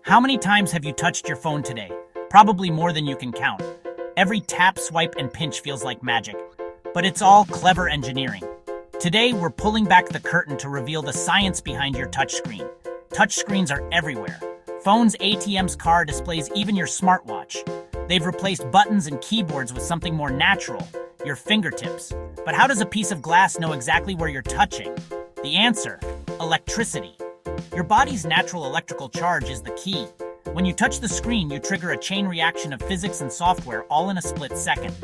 How many times have you touched your phone today? Probably more than you can count. Every tap, swipe, and pinch feels like magic. But it's all clever engineering. Today, we're pulling back the curtain to reveal the science behind your touchscreen. Touchscreens are everywhere. Phones, ATMs, car displays, even your smartwatch. They've replaced buttons and keyboards with something more natural, your fingertips. But how does a piece of glass know exactly where you're touching? The answer: electricity. Your body's natural electrical charge is the key. When you touch the screen, you trigger a chain reaction of physics and software all in a split second.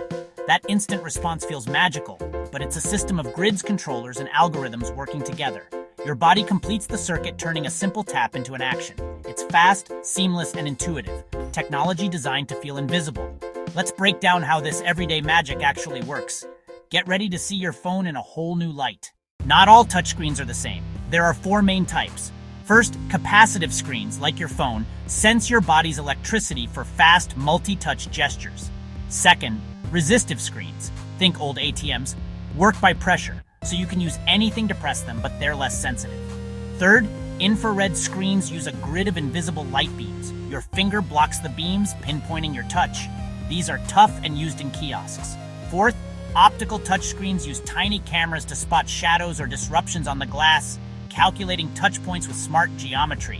That instant response feels magical, but it's a system of grids, controllers, and algorithms working together. Your body completes the circuit, turning a simple tap into an action. It's fast, seamless, and intuitive. Technology designed to feel invisible. Let's break down how this everyday magic actually works. Get ready to see your phone in a whole new light. Not all touchscreens are the same. There are 4 main types. First, capacitive screens, like your phone, sense your body's electricity for fast, multi-touch gestures. Second, resistive screens, think old ATMs, work by pressure, so you can use anything to press them, but they're less sensitive. Third, infrared screens use a grid of invisible light beams. Your finger blocks the beams, pinpointing your touch. These are tough and used in kiosks. Fourth, optical touchscreens use tiny cameras to spot shadows or disruptions on the glass, calculating touch points with smart geometry.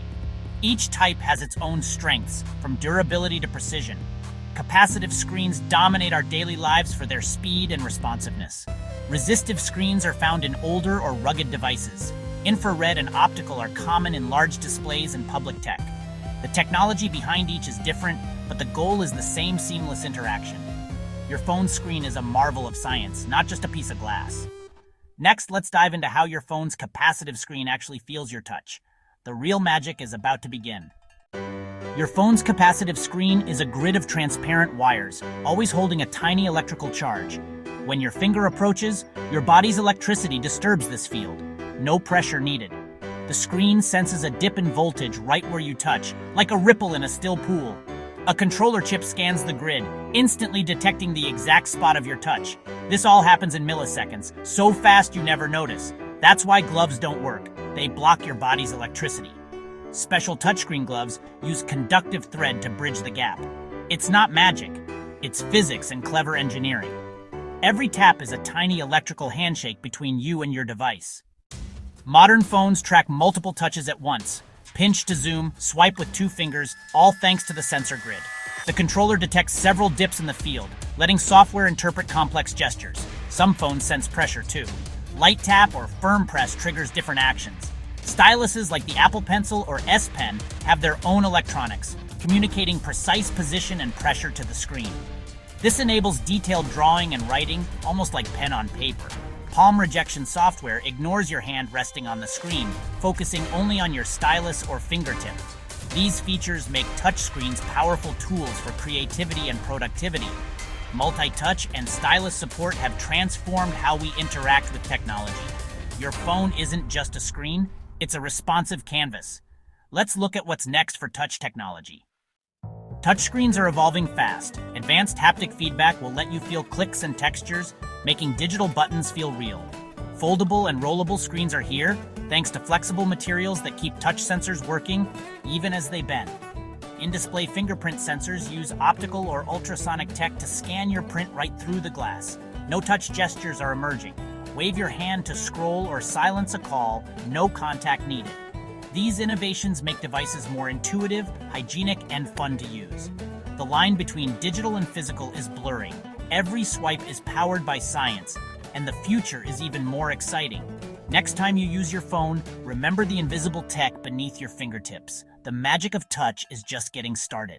Each type has its own strengths, from durability to precision. Capacitive screens dominate our daily lives for their speed and responsiveness. Resistive screens are found in older or rugged devices. Infrared and optical are common in large displays and public tech. The technology behind each is different, but the goal is the same: seamless interaction. Your phone screen is a marvel of science, not just a piece of glass. Next, let's dive into how your phone's capacitive screen actually feels your touch. The real magic is about to begin. Your phone's capacitive screen is a grid of transparent wires, always holding a tiny electrical charge. When your finger approaches, your body's electricity disturbs this field. No pressure needed. The screen senses a dip in voltage right where you touch, like a ripple in a still pool. A controller chip scans the grid, instantly detecting the exact spot of your touch. This all happens in milliseconds, so fast you never notice. That's why gloves don't work. They block your body's electricity. Special touchscreen gloves use conductive thread to bridge the gap. It's not magic. It's physics and clever engineering. Every tap is a tiny electrical handshake between you and your device. Modern phones track multiple touches at once. Pinch to zoom, swipe with 2 fingers, all thanks to the sensor grid. The controller detects several dips in the field, letting software interpret complex gestures. Some phones sense pressure too. Light tap or firm press triggers different actions. Styluses like the Apple Pencil or S Pen have their own electronics, communicating precise position and pressure to the screen. This enables detailed drawing and writing, almost like pen on paper. Palm rejection software ignores your hand resting on the screen, focusing only on your stylus or fingertip. These features make touchscreens powerful tools for creativity and productivity. Multi-touch and stylus support have transformed how we interact with technology. Your phone isn't just a screen, it's a responsive canvas. Let's look at what's next for touch technology. Touchscreens are evolving fast. Advanced haptic feedback will let you feel clicks and textures, making digital buttons feel real. Foldable and rollable screens are here, thanks to flexible materials that keep touch sensors working even as they bend. In-display fingerprint sensors use optical or ultrasonic tech to scan your print right through the glass. No-touch gestures are emerging. Wave your hand to scroll or silence a call, no contact needed. These innovations make devices more intuitive, hygienic, and fun to use. The line between digital and physical is blurring. Every swipe is powered by science, and the future is even more exciting. Next time you use your phone, remember the invisible tech beneath your fingertips. The magic of touch is just getting started.